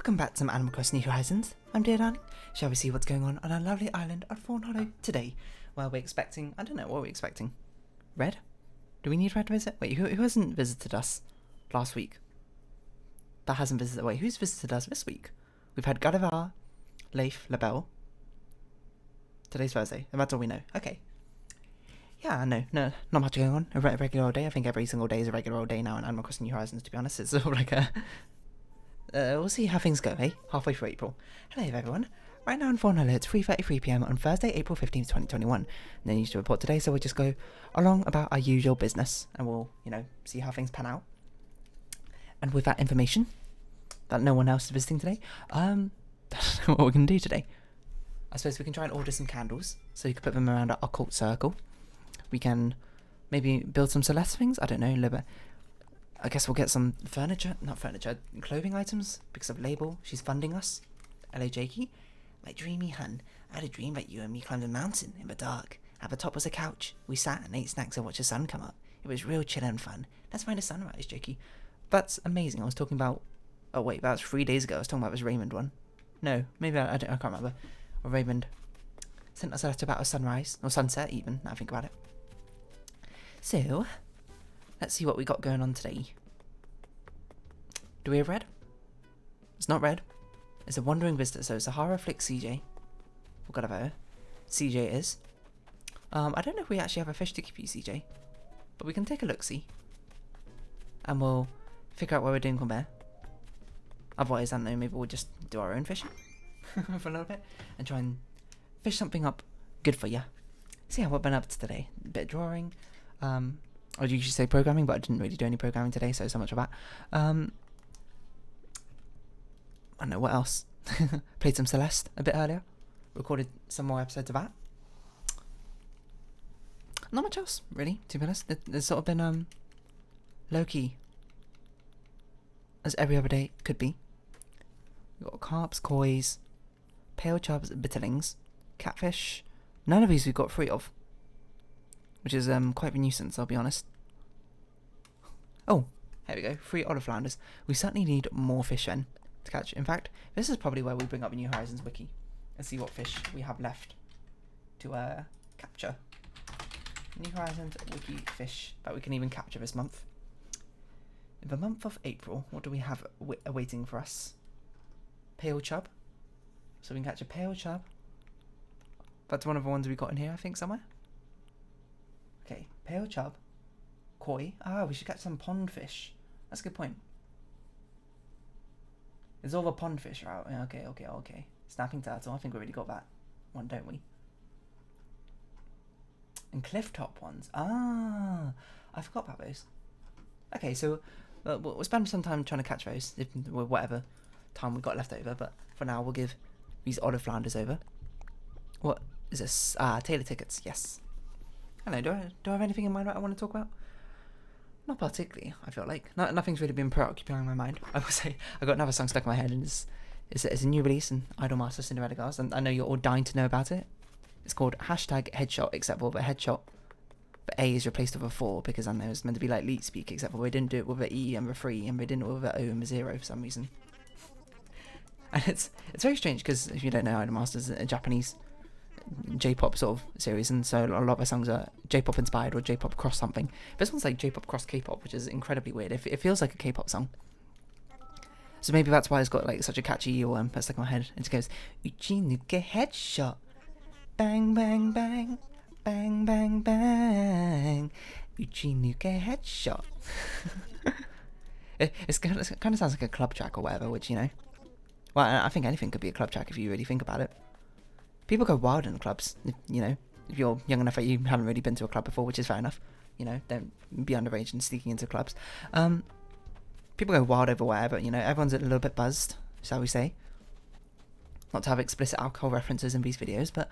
Welcome back to some Animal Crossing New Horizons. I'm dear darling. Shall we see what's going on our lovely island of Fawnhollow today? Well, we're expecting, I don't know, what are we expecting? Red? Do we need Red to visit? Wait, who hasn't visited us last week? That hasn't visited, wait, who's visited us this week? We've had Gadavar, Leif, LaBelle. Today's Thursday, and that's all we know. Okay. Yeah, no, not much going on. A regular old day. I think every single day is a regular old day now in Animal Crossing New Horizons, to be honest. It's sort of like a... we'll see how things go, eh? Halfway through April. Hello everyone. Right now in Fawnhallow, it's 3:33 PM on Thursday, April 15th, 2021. No news to report today, so we'll just go along about our usual business, and we'll, see how things pan out. And with that information, that no one else is visiting today, that's what we can do today. I suppose we can try and order some candles, so you can put them around our occult circle. We can maybe build some Celeste things, I don't know, I guess we'll get some clothing items, because of Label, she's funding us. Hello Jakey. My dreamy hun, I had a dream that you and me climbed a mountain in the dark. At the top was a couch. We sat and ate snacks and watched the sun come up. It was real chill and fun. Let's find a sunrise, Jakey. That's amazing. I was talking about... Oh wait, that was 3 days ago. I was talking about this Raymond one. No, maybe I can't remember. Or Raymond sent us a letter about a sunrise, or sunset even, now I think about it. So, let's see what we got going on today. Do we have Red? It's not Red. It's a wandering visitor, so Sahara Flick CJ. We've got a CJ it is. I don't know if we actually have a fish to give you, CJ. But we can take a look-see. And we'll figure out what we're doing from there. Otherwise, I don't know, maybe we'll just do our own fishing for a little bit. And try and fish something up good for you. See how we've been up to today. A bit of drawing. I would usually say programming, but I didn't really do any programming today, so much of that. I don't know, what else? Played some Celeste a bit earlier. Recorded some more episodes of that. Not much else, really, to be honest. There's sort of been, low-key. As every other day could be. We've got carps, kois, pale chubs, bitterlings, catfish. None of these we've got 3 of. Which is, quite a nuisance, I'll be honest. Oh, here we go. 3 olive flounders. We certainly need more fish then to catch. In fact, this is probably where we bring up the New Horizons wiki and see what fish we have left to capture. New Horizons wiki fish that we can even capture this month. In the month of April, what do we have awaiting for us? Pale chub. So we can catch a pale chub. That's one of the ones we got in here, I think, somewhere. Okay, pale chub. Koi. Ah, we should catch some pond fish. That's a good point. There's all the pond fish out. Yeah, okay. Snapping turtle. I think we already got that one, don't we? And cliff top ones. Ah, I forgot about those. Okay, so we'll spend some time trying to catch those, whatever time we've got left over. But for now, we'll give these olive flounders over. What is this? Ah, Taylor tickets. Yes. Hello. Do I have anything in mind that I want to talk about? Not particularly, I feel like. Nothing's really been preoccupying my mind. I will say, I got another song stuck in my head, and it's a new release in Idolmaster Cinderella Girls, and I know you're all dying to know about it. It's called #Headshot, except for the headshot. The A is replaced with a 4, because I know it's meant to be like leetspeak, except for they didn't do it with the E and the 3, and they didn't do it with the O and the 0 for some reason. And it's very strange, because if you don't know, Idolmaster is a Japanese J-pop sort of series, and so a lot of their songs are J-pop inspired or J-pop cross something. This one's like J-pop cross K-pop, which is incredibly weird. It feels like a K-pop song, so maybe that's why it's got like such a catchy that's stuck in my head. It goes Uchinuke headshot, bang bang bang, bang bang bang, Uchinuke headshot. it kind of sounds like a club track or whatever, which well, I think anything could be a club track if you really think about it. People go wild in clubs, if you're young enough that you haven't really been to a club before, which is fair enough. Don't be underage and sneaking into clubs. People go wild over whatever, everyone's a little bit buzzed, shall we say. Not to have explicit alcohol references in these videos, but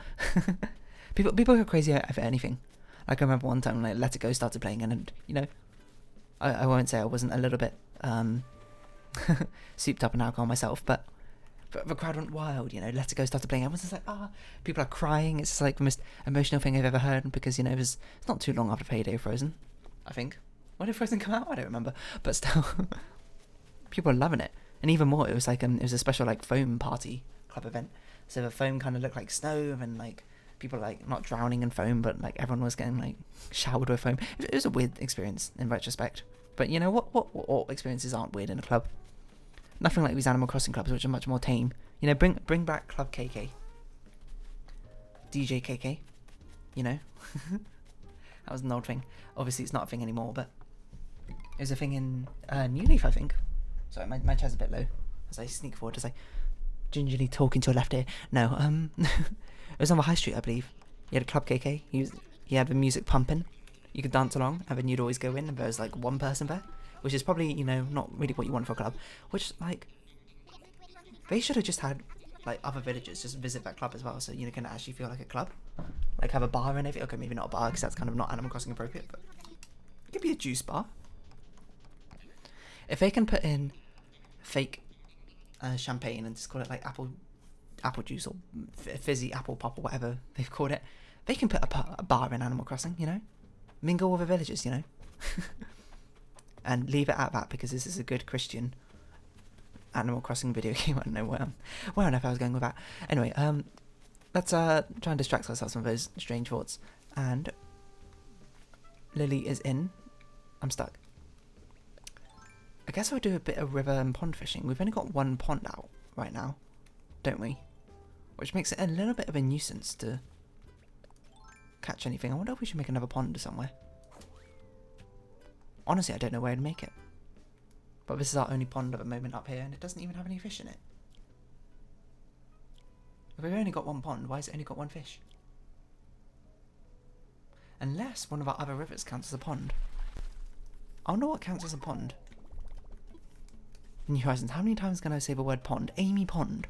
people go crazy over anything. Like I remember one time when Let It Go started playing, and I won't say I wasn't a little bit souped up on alcohol myself, but the crowd went wild, Let It Go started playing. Everyone's just like, people are crying. It's just like the most emotional thing I've ever heard, because, it's not too long after Payday of Frozen, I think. When did Frozen come out? I don't remember. But still, people are loving it. And even more, it was like it was a special like foam party club event. So the foam kind of looked like snow, and like people like not drowning in foam, but like everyone was getting like showered with foam. It was a weird experience in retrospect. But you know what experiences aren't weird in a club? Nothing like these Animal Crossing clubs, which are much more tame. You know, bring back Club KK, DJ KK. You know, that was an old thing. Obviously, it's not a thing anymore, but it was a thing in New Leaf, I think. Sorry, my chair's a bit low as I sneak forward, as I gingerly talk into your left ear. No, it was on the high street, I believe. You had a Club KK. You had the music pumping. You could dance along, and then you'd always go in, and there was like one person there, which is probably, you know, not really what you want for a club. Which, like, they should have just had like other villagers just visit that club as well, so you can actually feel like a club, like have a bar and everything. Okay, maybe not a bar because that's kind of not Animal Crossing appropriate, but it could be a juice bar. If they can put in fake champagne and just call it like apple juice or fizzy apple pop or whatever they've called it, they can put a bar in Animal Crossing, you know, mingle with the villagers, you know, and leave it at that, because this is a good Christian Animal Crossing video game. I don't know where on earth I was going with that. Anyway, let's try and distract ourselves from those strange thoughts. And Lily is in. I'm stuck. I guess I'll do a bit of river and pond fishing. We've only got one pond out right now, don't we? Which makes it a little bit of a nuisance to catch anything. I wonder if we should make another pond somewhere. Honestly, I don't know where to make it. But this is our only pond at the moment up here, and it doesn't even have any fish in it. If we've only got one pond, why has it only got one fish? Unless one of our other rivers counts as a pond. I wonder what counts as a pond. New Horizons, how many times can I say the word pond? Amy Pond.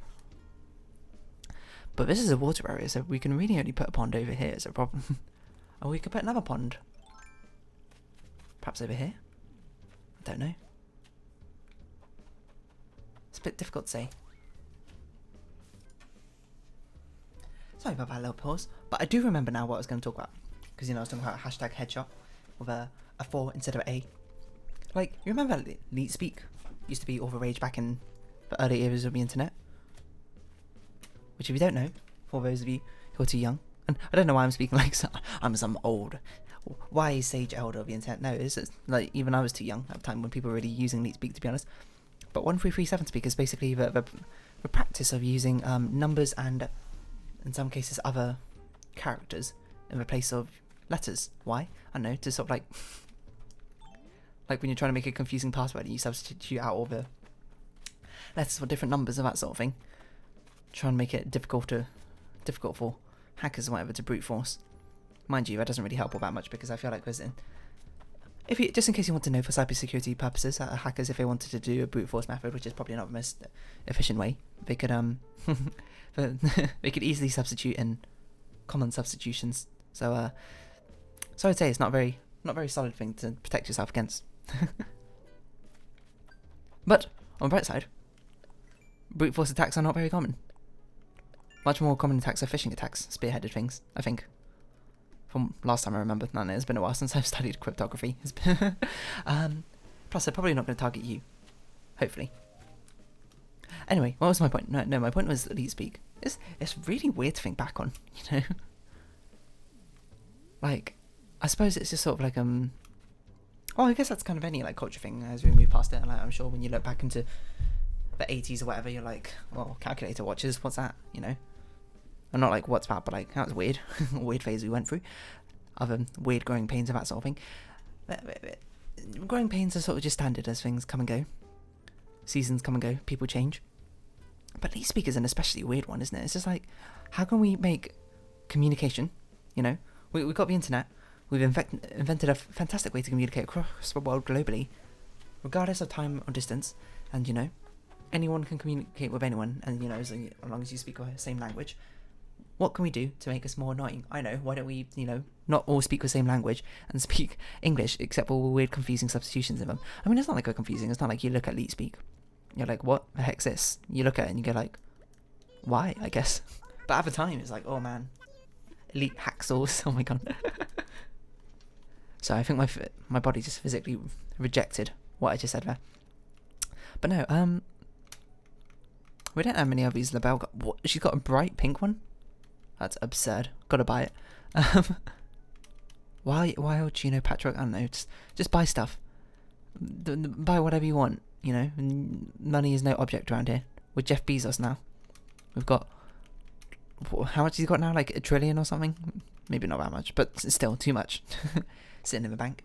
But this is a water area, so we can really only put a pond over here, is a problem. Or we could put another pond. Perhaps over here? I don't know. It's a bit difficult to say. Sorry about that little pause. But I do remember now what I was going to talk about. Because, you know, I was talking about hashtag headshot with a 4 instead of A. Like, you remember leetspeak? Used to be all the rage back in the early eras of the internet. Which, if you don't know, for those of you who are too young, and I don't know why I'm speaking like I'm some old, wise sage elder of the internet. No, it's like, even I was too young at the time when people were really using leetspeak, to be honest. But 1337 speak is basically the practice of using numbers and, in some cases, other characters in the place of letters. Why? I don't know, to sort of like when you're trying to make a confusing password and you substitute out all the letters for different numbers and that sort of thing. Try and make it difficult for hackers or whatever to brute force. Mind you, that doesn't really help all that much, because I feel like there's just in case you want to know, for cybersecurity purposes, hackers, if they wanted to do a brute force method, which is probably not the most efficient way, they could they could easily substitute in common substitutions. So I'd say it's not very solid thing to protect yourself against. But on the bright side, brute force attacks are not very common. Much more common attacks are phishing attacks, spearheaded things, I think. From last time I remember. No, it's been a while since I've studied cryptography. Plus, they're probably not going to target you. Hopefully. Anyway, what was my point? No, my point was leetspeak. It's really weird to think back on, you know? Like, I suppose it's just sort of like, well, I guess that's kind of any, like, culture thing as we move past it. Like, I'm sure when you look back into the 80s or whatever, you're like, well, calculator watches, what's that, you know? And not like, what's that, but like, that was weird. Weird phase we went through. Other weird growing pains and that sort of thing. Growing pains are sort of just standard as things come and go. Seasons come and go, people change. But leetspeak is an especially weird one, isn't it? It's just like, how can we make communication, you know? We've got the internet. We've invented a fantastic way to communicate across the world globally, regardless of time or distance. And, you know, anyone can communicate with anyone, and, you know, as long as you speak the same language. What can we do to make us more annoying? I know, why don't we, you know, not all speak the same language and speak English, except for all the weird confusing substitutions in them. I mean, it's not like we're confusing. It's not like you look at leetspeak, you're like, what the heck's this? You look at it and you go like, why, I guess. But at the time, it's like, oh man, elite hacksaws, oh my god. So I think my body just physically rejected what I just said there. But no, We don't have many of these. LaBelle got what? She's got a bright pink one. That's absurd. Gotta buy it. Why would you know Patrick? I don't know. Just buy stuff. Buy whatever you want. You know, money is no object around here. We're Jeff Bezos now. We've got, how much he's got now? Like $1 trillion or something? Maybe not that much, but still too much. Sitting in the bank.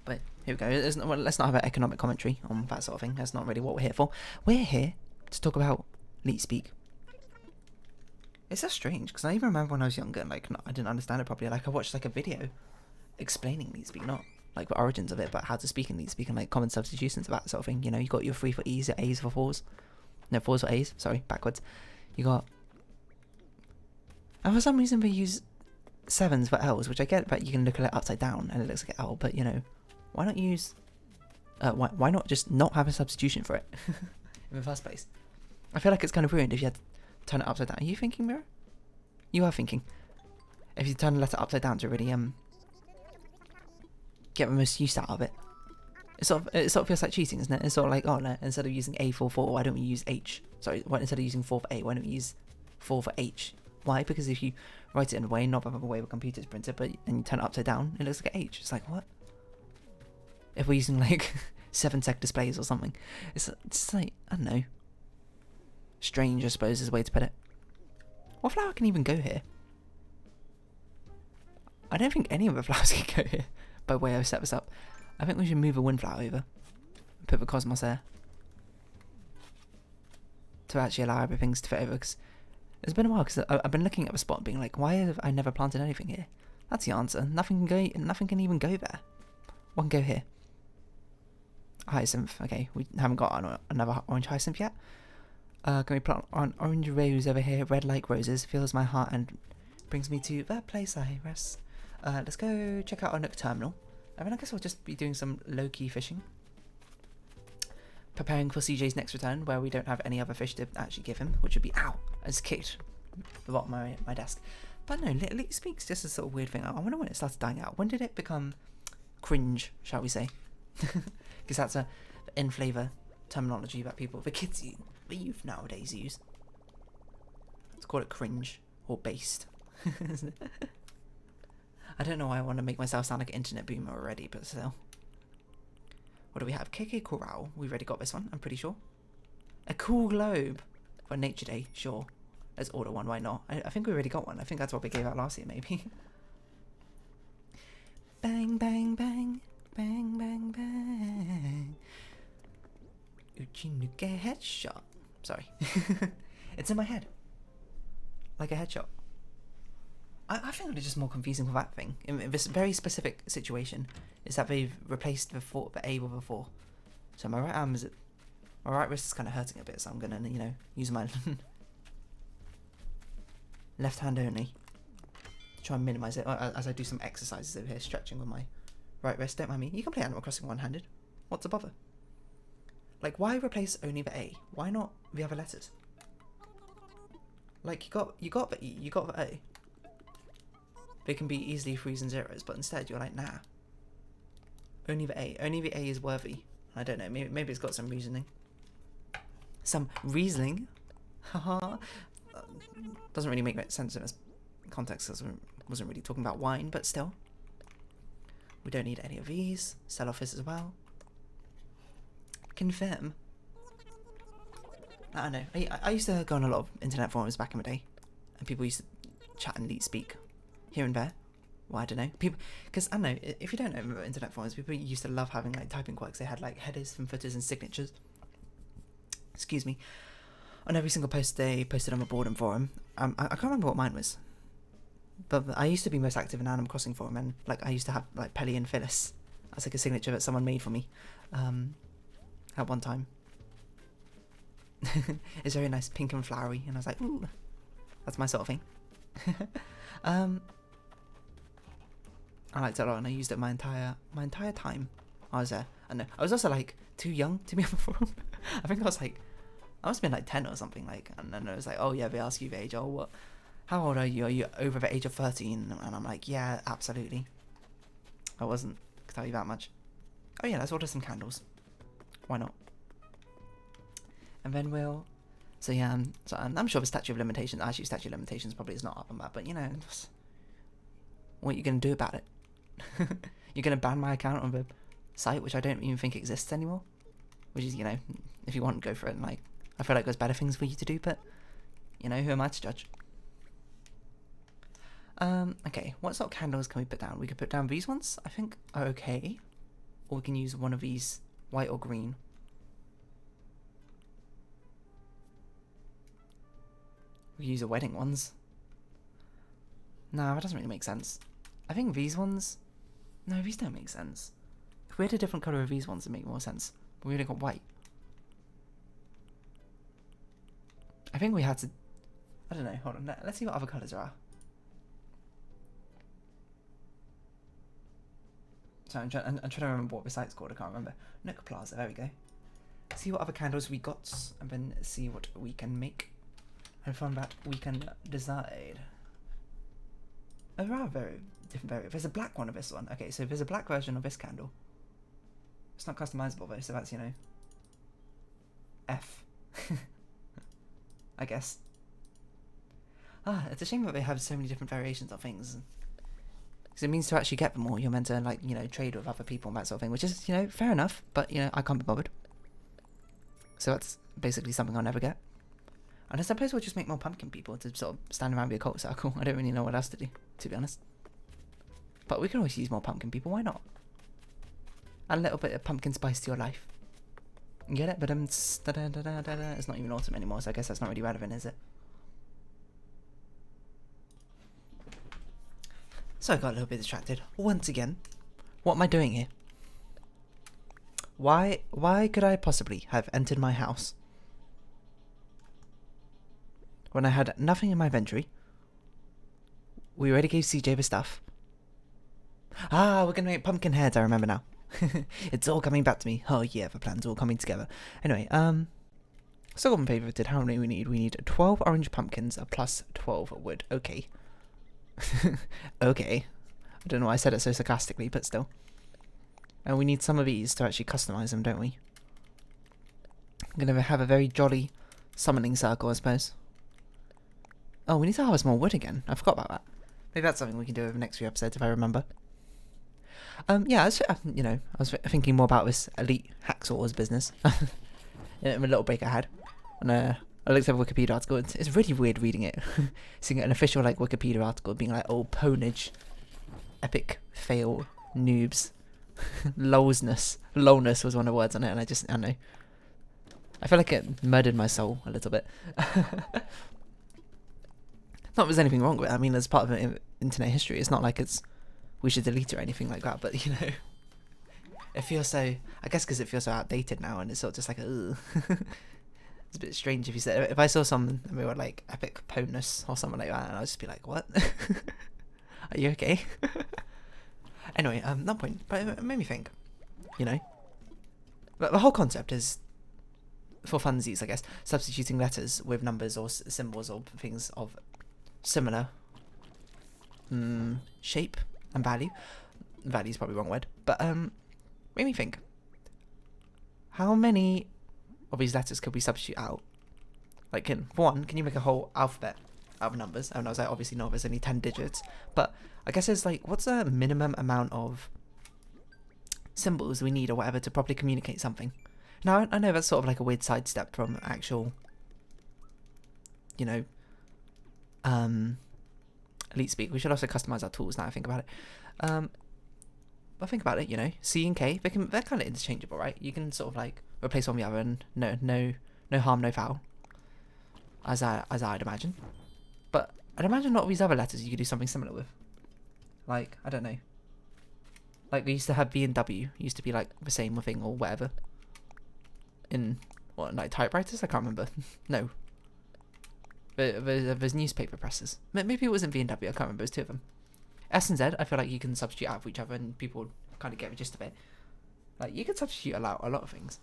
But here we go. Let's not have an economic commentary on that sort of thing. That's not really what we're here for. We're here to talk about leetspeak. It's so strange because I even remember when I was younger, like I didn't understand it properly. Like I watched like a video explaining leetspeak, not like the origins of it, but how to speak in leetspeak and like common substitutions of that sort of thing. You know, you got your 3 for E's, your A's for 4s. No, 4s for A's. Sorry, backwards. You got, and for some reason they use 7s for L's, which I get, but you can look at it upside down and it looks like an L. But you know, why not use? Why not just not have a substitution for it in the first place? I feel like it's kind of ruined if you had to turn it upside down. Are you thinking, Mirror? You are thinking. If you turn the letter upside down to really get the most use out of it, it sort of feels like cheating, isn't it? It's sort of like, oh no, instead of using A for 4, why don't we use H? Sorry, instead of using 4 for A, why don't we use 4 for H? Why? Because if you write it in a way, not the way the computer's printed, but and you turn it upside down, it looks like an H. It's like, what? If we're using like 7-sec displays or something, it's like, I don't know. Strange, I suppose, is the way to put it. What flower can even go here? I don't think any of the flowers can go here, by the way I set this up. I think we should move a windflower over. Put the cosmos there. To actually allow everything to fit over, because it's been a while, because I've been looking at the spot and being like, why have I never planted anything here? That's the answer. Nothing can even go there. One can go here. Hyacinth. Okay, we haven't got another orange hyacinth yet. Can we plant an orange rose over here? Red like roses fills my heart and brings me to that place I rest. Let's go check out our Nook terminal. I mean, I guess we'll just be doing some low-key fishing. Preparing for CJ's next return, where we don't have any other fish to actually give him, which would be, ow, I just kicked the bottom of my desk. But no, leetspeak's just a sort of weird thing. I wonder when it started dying out. When did it become cringe, shall we say? Because that's a in-flavour terminology that the kids use. The youth nowadays use. Let's call it cringe or based. I don't know why I want to make myself sound like an internet boomer already, but still. What do we have? KK Corral. We've already got this one, I'm pretty sure. A cool globe for Nature Day. Sure. Let's order one. Why not? I think we already got one. I think that's what we gave out last year, maybe. Bang, bang, bang. Bang, bang, bang. Uchinuke headshot. Sorry. It's in my head. Like a headshot. I think it's just more confusing for that thing. In this very specific situation, is that they've replaced the A with a 4. So my right arm my right wrist is kind of hurting a bit, so I'm gonna, you know, use my left hand only. Try and minimise it as I do some exercises over here, stretching with my right wrist. Don't mind me. You can play Animal Crossing one-handed. What's the bother? Like, why replace only the A? Why not the other letters? Like, you got the E, you got the A. They can be easily 3s and 0s, but instead you're like, nah. Only the A. Only the A is worthy. I don't know. Maybe it's got some reasoning. Some reasoning. Haha. Doesn't really make sense in this context, because I wasn't really talking about wine, but still. We don't need any of these. Sell off this as well. Confirm. I don't know. I used to go on a lot of internet forums back in the day, and people used to chat and leetspeak here and there. Well, I don't know. People, because I don't know, if you don't know about internet forums, people used to love having like typing quirks. They had like headers and footers and signatures. Excuse me. On every single post they posted on the boredom forum. I can't remember what mine was, but I used to be most active in Animal Crossing forum, and like I used to have like Pelly and Phyllis as like a signature that someone made for me at one time. It's very nice, pink and flowery, and I was like, ooh, that's my sort of thing. I liked it a lot, and I used it my entire time I was there. And I was also like too young to be on the forum. I think I must have been like 10 or something, like, and then it was like, oh yeah, they ask you the age. Oh, what? How old are you? Are you over the age of 13? And I'm like, yeah, absolutely. I wasn't. I can tell you that much. Oh yeah, let's order some candles. Why not? And then we'll... So yeah, I'm sure the statute of limitations... Actually, statute of limitations probably is not up on that, but you know... What are you going to do about it? You're going to ban my account on the site, which I don't even think exists anymore? Which is, you know, if you want, go for it. And, like, I feel like there's better things for you to do, but... You know, who am I to judge? Okay, what sort of candles can we put down? We could put down these ones, I think, are okay. Or we can use one of these, white or green. We use the wedding ones. No, that doesn't really make sense. I think these ones... No, these don't make sense. If we had a different colour of these ones, it'd make more sense. But we only got white. I think we had to... I don't know, hold on. Let's see what other colours there are. So I'm trying to remember what the site's called, I can't remember. Nook Plaza, there we go. See what other candles we got, and then see what we can make. And from that, we can decide. Oh, there are very different variants. There's a black one of this one. Okay, so there's a black version of this candle. It's not customizable though, so that's, you know, F. I guess. Ah, it's a shame that they have so many different variations of things. Because it means to actually get them all, you're meant to, like, you know, trade with other people and that sort of thing, which is, you know, fair enough, but, you know, I can't be bothered. So that's basically something I'll never get. And I suppose we'll just make more pumpkin people to sort of stand around the occult circle. I don't really know what else to do, to be honest. But we can always use more pumpkin people, why not? Add a little bit of pumpkin spice to your life. Get it? But it's not even autumn anymore, so I guess that's not really relevant, is it? So I got a little bit distracted. Once again. What am I doing here? Why could I possibly have entered my house when I had nothing in my inventory? We already gave CJ the stuff. Ah, we're gonna make pumpkin heads, I remember now. It's all coming back to me. Oh yeah, the plan's all coming together. Anyway, so on favorited, how many we need? We need 12 orange pumpkins plus 12 wood. Okay. Okay. I don't know why I said it so sarcastically, but still. And we need some of these to actually customize them, don't we? I'm gonna have a very jolly summoning circle, I suppose. Oh, we need to harvest more wood again. I forgot about that. Maybe that's something we can do over the next few episodes if I remember. Yeah, you know, I was thinking more about this elite hacksaws business in a little break I had, and I looked at a Wikipedia article. It's really weird reading it, seeing an official like Wikipedia article being like, "Oh, ponage, epic fail, noobs, lolness was one of the words on it," and I don't know. I feel like it murdered my soul a little bit. Not that there's anything wrong with it. I mean, as part of internet history, it's not like we should delete it or anything like that. But you know, it feels so. I guess because it feels so outdated now, and it's sort of just like, ugh. It's a bit strange if you said, if I saw something and we were like epic ponus or something like that, and I'd just be like, what? Are you okay? Anyway, no point. But it made me think, you know. But the whole concept is, for funsies, I guess, substituting letters with numbers or symbols or things of similar shape and value. Value is probably the wrong word, but made me think. How many of these letters could we substitute out? Like, for one, can you make a whole alphabet out of numbers? I was like, obviously not. There's only 10 digits, but I guess it's like, what's the minimum amount of symbols we need or whatever to properly communicate something? Now, I know that's sort of like a weird sidestep from actual, you know, elite speak. We should also customize our tools now I think about it. But think about it, you know, C and K, they're kind of interchangeable, right? You can sort of like replace one with the other, and no harm, no foul, as I'd imagine. But I'd imagine a lot of these other letters you could do something similar with. Like, I don't know. Like, we used to have V and W, used to be like the same thing or whatever. In, what, like typewriters? I can't remember. No. There's newspaper presses. Maybe it wasn't V and W, I can't remember, there's two of them. S and Z, I feel like you can substitute out for each other and people kind of get the gist of it. Like, you can substitute a lot of things.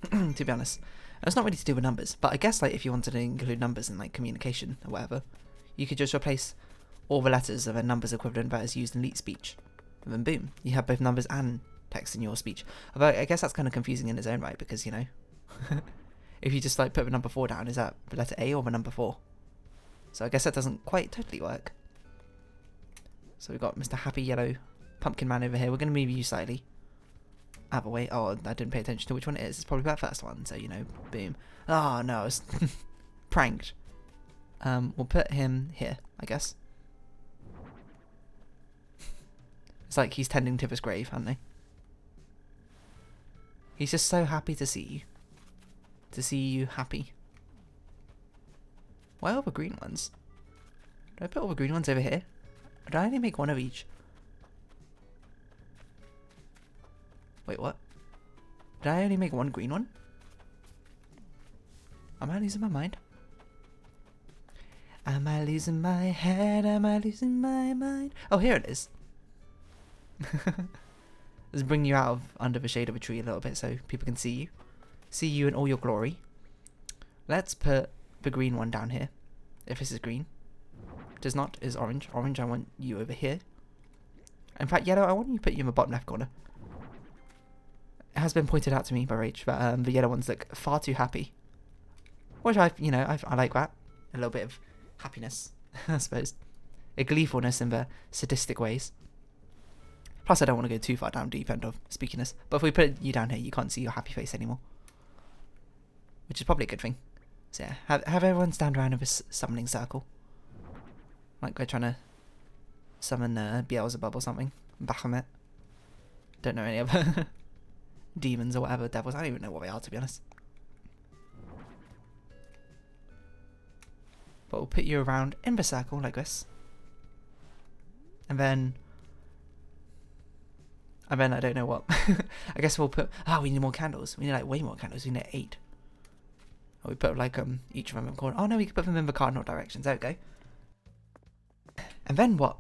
To be honest. And it's not really to do with numbers, but I guess, like, if you wanted to include numbers in, like, communication or whatever, you could just replace all the letters of a numbers equivalent that is used in leet speech. And then boom, you have both numbers and text in your speech. Although, I guess that's kind of confusing in its own right, because, you know, If you just like put the number 4 down, is that the letter A or the number 4? So I guess that doesn't quite totally work. So we've got Mr. Happy Yellow Pumpkin Man over here. We're going to move you slightly out of the way. Oh, I didn't pay attention to which one it is. It's probably that first one. So, you know, boom. Oh, no, I was pranked. We'll put him here, I guess. It's like he's tending to his grave, aren't they? He's just so happy to see you. To see you happy. Why are the green ones? Do I put all the green ones over here? Or did I only make one of each? Wait, what? Did I only make one green one? Am I losing my mind? Am I losing my head? Am I losing my mind? Oh, here it is. Let's bring you out of under the shade of a tree a little bit so people can see you. See you in all your glory. Let's put the green one down here. If this is green. Does not is orange. Orange, I want you over here. In fact, yellow, I want you to put you in the bottom left corner. It has been pointed out to me by Rach that the yellow ones look far too happy. Which I like that. A little bit of happiness, I suppose. A gleefulness in the sadistic ways. Plus, I don't want to go too far down deep end of spookiness. But if we put you down here, you can't see your happy face anymore. Which is probably a good thing. So yeah, have everyone stand around in this summoning circle. Like we're trying to summon Beelzebub or something. Baphomet. Don't know any other demons or whatever, devils. I don't even know what they are, to be honest. But we'll put you around in the circle like this. And then I don't know what. I guess we'll put... we need more candles. We need like way more candles. We need 8. Or we put like each of them in the corner. Oh no, we can put them in the cardinal directions. There we go. And then what?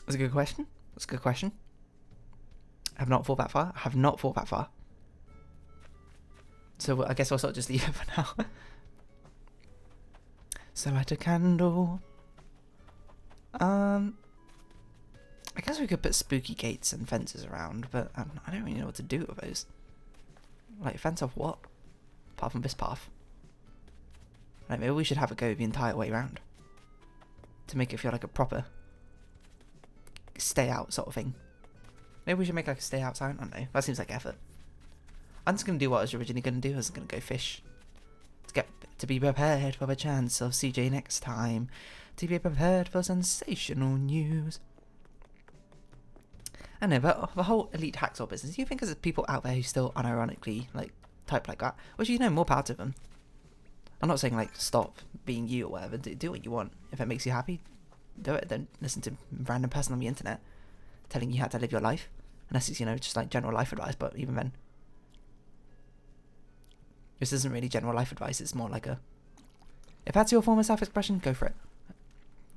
That's a good question. That's a good question. I have not thought that far. I have not thought that far. So I guess I'll sort of just leave it for now. So light a candle. I guess we could put spooky gates and fences around, but I don't really know what to do with those. Like, fence off what? Apart from this path. Like, maybe we should have it go the entire way around. To make it feel like a proper stay out sort of thing. Maybe we should make like a stay out sign? I don't know. That seems like effort. I'm just going to do what I was originally going to do. I was going to go fish. To be prepared for the chance of CJ next time. To be prepared for sensational news. I know, but the whole elite hacksaw business, you think there's people out there who still unironically like type like that? Which, you know, more power to them. I'm not saying like stop being you or whatever. Do what you want. If it makes you happy, do it. Don't listen to a random person on the internet telling you how to live your life. Unless it's, you know, just like general life advice, but even then. This isn't really general life advice, it's more like a... If that's your form of self-expression, go for it.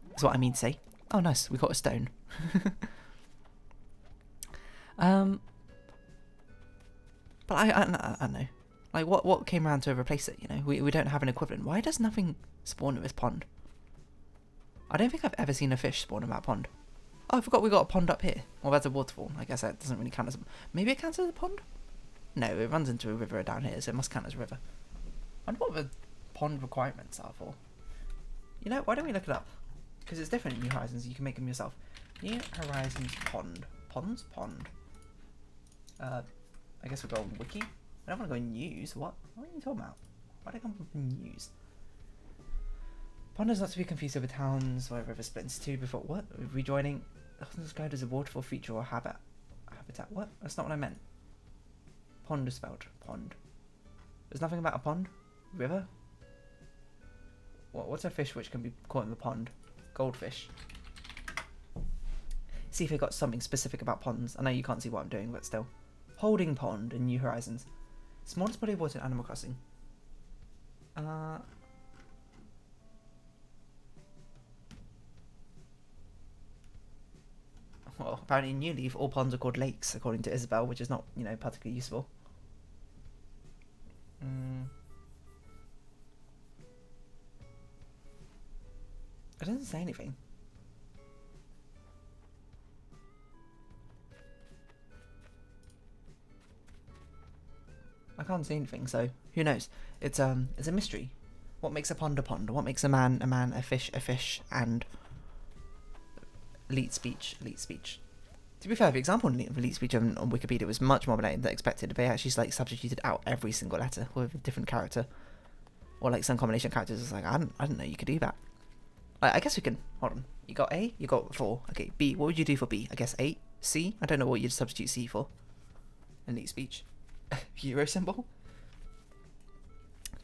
That's what I mean to say. Oh nice, we got a stone. But I don't know. Like, what came around to replace it, you know? We don't have an equivalent. Why does nothing spawn in this pond? I don't think I've ever seen a fish spawn in that pond. Oh, I forgot we got a pond up here. Well, that's a waterfall. I guess that doesn't really count as... Maybe it counts as a pond? No, it runs into a river down here, so it must count as a river. I wonder what the pond requirements are for. You know, why don't we look it up? Because it's different in New Horizons. You can make them yourself. New Horizons pond. Ponds? Pond. I guess we'll go on wiki. I don't want to go in news. What are you talking about? Why did I come from news? Pond is not to be confused with towns where river split into two before... What? Rejoining... Often described as a waterfall feature or habitat. What? That's not what I meant. Pond is spelled. Pond. There's nothing about a pond? River? What's a fish which can be caught in the pond? Goldfish. See if they got something specific about ponds. I know you can't see what I'm doing, but still. Holding pond in New Horizons. Smallest body of water in Animal Crossing. Well, apparently in New Leaf, all ponds are called lakes, according to Isabel, which is not, you know, particularly useful. It doesn't say anything. I can't see anything, so who knows? It's a mystery. What makes a pond a pond? What makes a man, a fish, and leet speech. To be fair, the example of leet speech on Wikipedia was much more than expected. They actually like substituted out every single letter with a different character, or like some combination of characters. It's like I didn't know you could do that. I guess we can. Hold on. You got A. You got 4. Okay. B. What would you do for B? I guess 8. C. I don't know what you'd substitute C for. In leet speech. Euro symbol.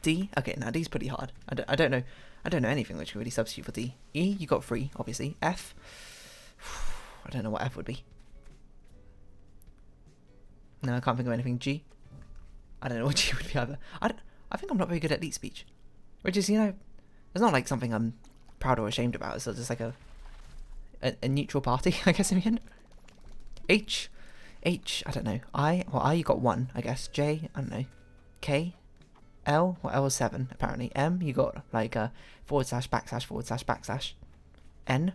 D. Okay. Now D's pretty hard. I don't know. I don't know anything which could really substitute for D. E. You got 3. Obviously. F. I don't know what F would be. No, I can't think of anything. G. I don't know what G would be either. I think I'm not very good at leet speech. Which is, you know, it's not like something I'm proud or ashamed about. It's just like a neutral party, I guess, in the end. H. I don't know. I you got 1, I guess. J, I don't know. K. L, well, L was 7, apparently. M, you got like a / / / / N,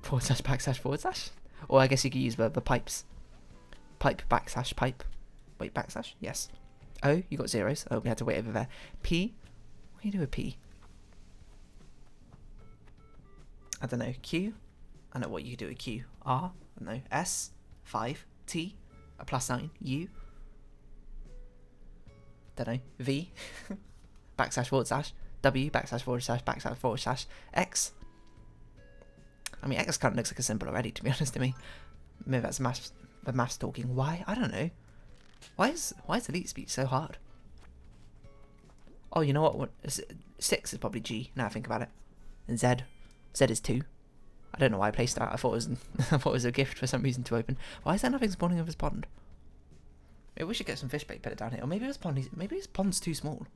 / / or I guess you could use the pipes. Pipe, / pipe. Wait, /? Yes. O, you got 0s. Oh, we had to wait over there. P, what do you do with P? I don't know. Q, I know what you do with Q. R, I don't know. S, 5. T, a +9. U, don't know. V, / W, / X. I mean, X kind of looks like a symbol already, to be honest to me. Maybe that's the maths talking. Why? I don't know. Why is leet speech so hard? Oh, you know what? 6 is probably G. Now I think about it. And Z. Z is 2. I don't know why I placed that. I thought it was a gift for some reason to open. Why is there nothing spawning of his pond? Maybe we should get some fish bait, put it down here. Or maybe his pond's too small.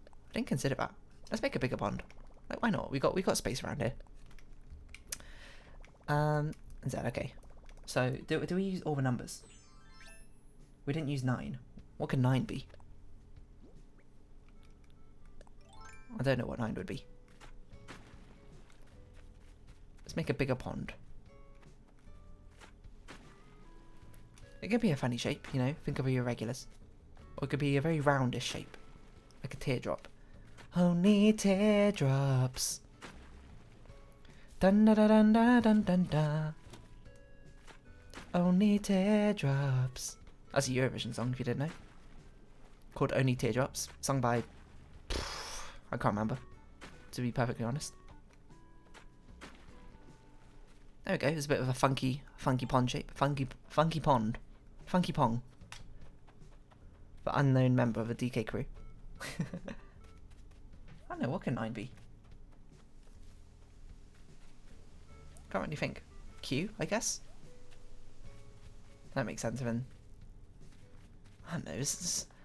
I didn't consider that. Let's make a bigger pond. Like, why not? We got space around here. Z, okay. So do we use all the numbers? We didn't use 9. What could 9 be? I don't know what 9 would be. Let's make a bigger pond. It could be a funny shape, you know. Think of your irregulars. Or it could be a very roundish shape. Like a teardrop. Only teardrops. Dun dun dun dun dun dun dun. Only teardrops. That's a Eurovision song, if you didn't know. Called Only Teardrops. Sung by... I can't remember, to be perfectly honest. There we go. There's a bit of a funky pond shape. Funky pond. Funky pong. The unknown member of the DK crew. I don't know, what can 9 be? Can't really think. Q, I guess? That makes sense then. I don't know,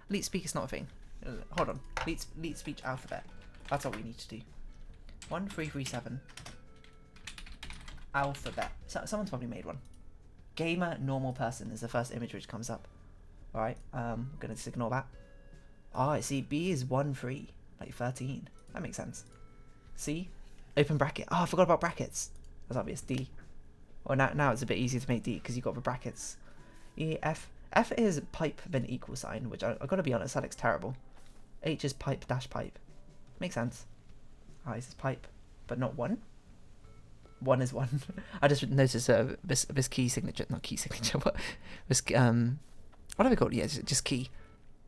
leet speak is not a thing. Hold on. Leet speech alphabet. That's all we need to do. 1337. Alphabet. Someone's probably made one. Gamer normal person is the first image which comes up. Alright, I'm gonna just ignore that. Oh, I see. B is 13. Like 13. That makes sense. C? Open bracket. Oh, I forgot about brackets. That's obvious. D. Well, now it's a bit easier to make D because you've got the brackets. E, F. F is pipe then equal sign, which I've got to be honest, that looks terrible. H is pipe dash pipe. Makes sense. I is pipe, but not 1. 1 is 1. I just noticed this key signature, not key signature, but this what have I called? Yeah, just key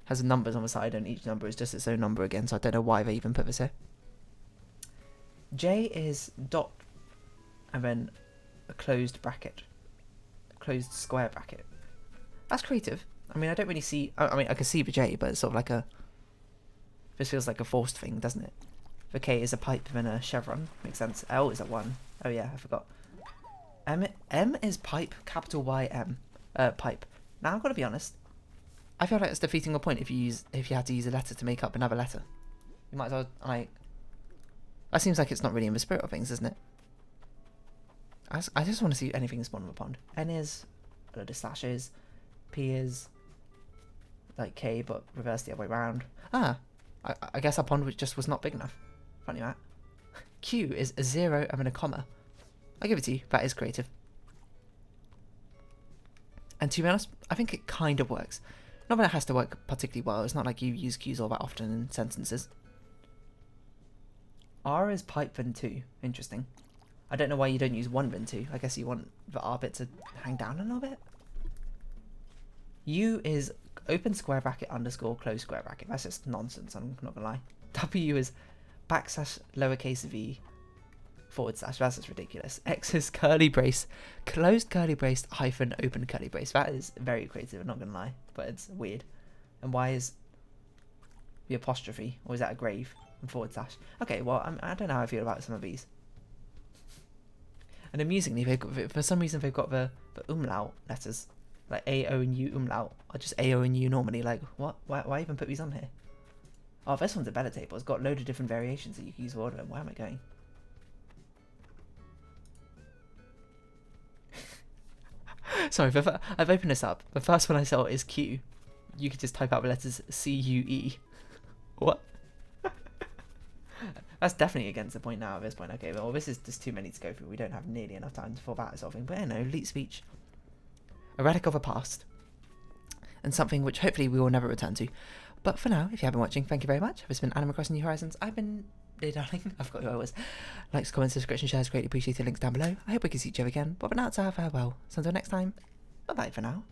has numbers on the side, and each number is just its own number again. So I don't know why they even put this here. J is dot, and then a closed bracket, a closed square bracket. That's creative. I mean, I don't really see. I mean, I can see the J, but it's sort of like a. This feels like a forced thing, doesn't it? The K is a pipe and a chevron. Makes sense. L is a 1. Oh yeah, I forgot. M is pipe, capital Y M. Pipe. Now I've got to be honest. I feel like it's defeating a point if you had to use a letter to make up another letter. You might as well that seems like it's not really in the spirit of things, isn't it? I just want to see anything spawn in the pond. N is a load of slashes. P is like K but reversed the other way around. I guess our pond just was not big enough. Funny that. Q is a 0 and then a comma. I'll give it to you. That is creative. And to be honest, I think it kind of works. Not that it has to work particularly well. It's not like you use cues all that often in sentences. R is pipe then 2. Interesting. I don't know why you don't use 1 then 2. I guess you want the R bit to hang down a little bit. U is open square bracket underscore close square bracket. That's just nonsense, I'm not gonna lie. W is backslash lowercase v forward slash. That's just ridiculous. X is curly brace, closed curly brace hyphen open curly brace. That is very creative, I'm not gonna lie, but it's weird. And Y is the apostrophe, or is that a grave? And forward slash. Okay, well, I don't know how I feel about some of these. And amusingly, for some reason they've got the umlaut letters. Like A, O, and U umlaut. Or just A, O, and U normally. Like, what? Why even put these on here? Oh, this one's a better table. It's got a load of different variations that you can use for order. Where am I going? Sorry, I've opened this up. The first one I saw is Q. You could just type out the letters C-U-E. What? That's definitely against the point now at this point. Okay, well, this is just too many to go through. We don't have nearly enough time for that sort of thing. But, you know, leet speech. A relic of a past. And something which hopefully we will never return to. But for now, if you have been watching, thank you very much. This has been Animal Crossing New Horizons. I've been dear darling. I forgot who I was. Likes, comments, subscription, shares, greatly appreciated. Links down below. I hope we can see each other again. But for now, it's our farewell. So until next time, bye-bye for now.